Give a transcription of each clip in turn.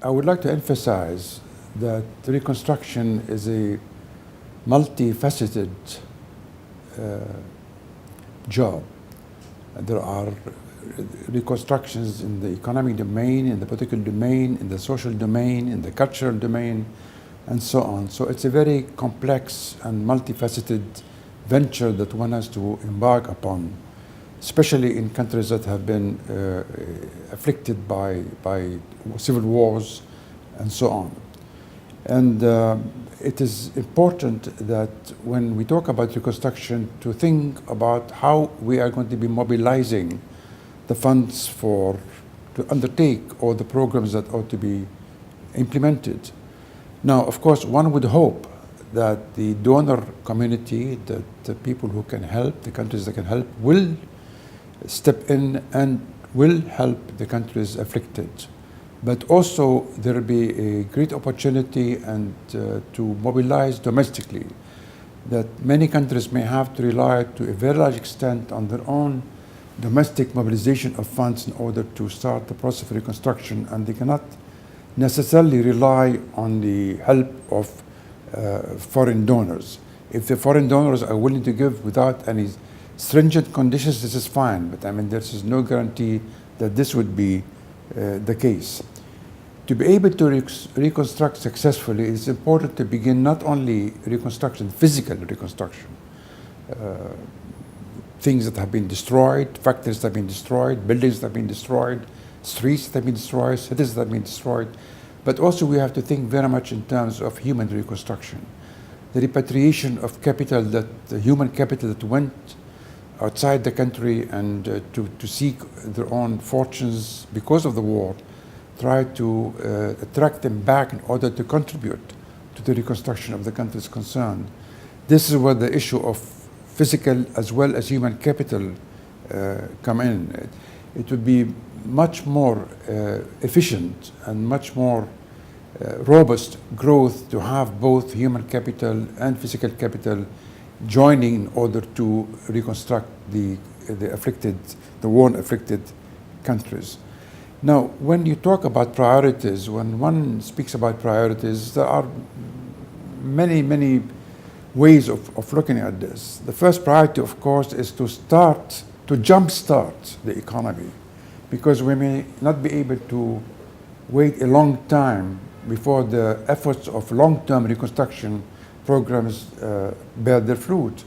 I would like to emphasize that reconstruction is a multifaceted job. There are reconstructions in the economic domain, in the political domain, in the social domain, in the cultural domain, and so on. So it's a very complex and multifaceted venture that one has to embark upon, especially in countries that have been afflicted by civil wars and so on. And it is important that when we talk about reconstruction to think about how we are going to be mobilizing the funds to undertake all the programs that ought to be implemented. Now, of course, one would hope that the donor community, that the people who can help, the countries that can help, will step in and will help the countries afflicted. But also there will be a great opportunity and to mobilize domestically, that many countries may have to rely to a very large extent on their own domestic mobilization of funds in order to start the process of reconstruction, and they cannot necessarily rely on the help of foreign donors. If the foreign donors are willing to give without any stringent conditions, this is fine, but I mean, there is no guarantee that this would be the case. To be able to reconstruct successfully, it's important to begin not only reconstruction, physical reconstruction, things that have been destroyed, factories that have been destroyed, buildings that have been destroyed, streets that have been destroyed, cities that have been destroyed, but also we have to think very much in terms of human reconstruction. The repatriation of capital, the human capital that went outside the country and to seek their own fortunes because of the war, try to attract them back in order to contribute to the reconstruction of the countries concerned. This is where the issue of physical as well as human capital come in. It would be much more efficient and much more robust growth to have both human capital and physical capital joining in order to reconstruct the war-afflicted countries. Now, when you talk about priorities, when one speaks about priorities, there are many ways of looking at this. The first priority, of course, is to jumpstart the economy, because we may not be able to wait a long time before the efforts of long-term reconstruction programs bear their fruit.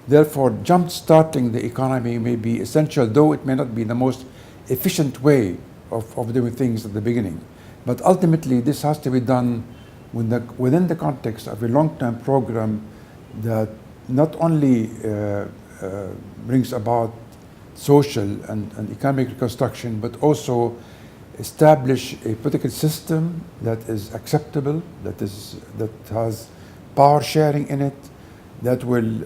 Therefore, jump-starting the economy may be essential, though it may not be the most efficient way of doing things at the beginning. But ultimately, this has to be done within the context of a long-term program that not only brings about social and economic reconstruction, but also establish a political system that is acceptable, that has power sharing in it, that will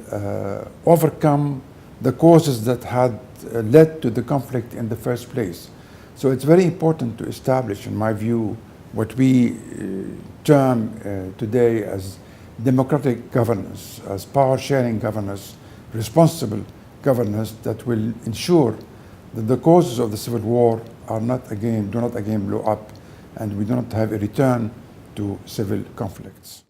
overcome the causes that had led to the conflict in the first place. So it's very important to establish, in my view, what we term today as democratic governance, as power-sharing governance, responsible governance that will ensure that the causes of the civil war do not again blow up, and we do not have a return to civil conflicts.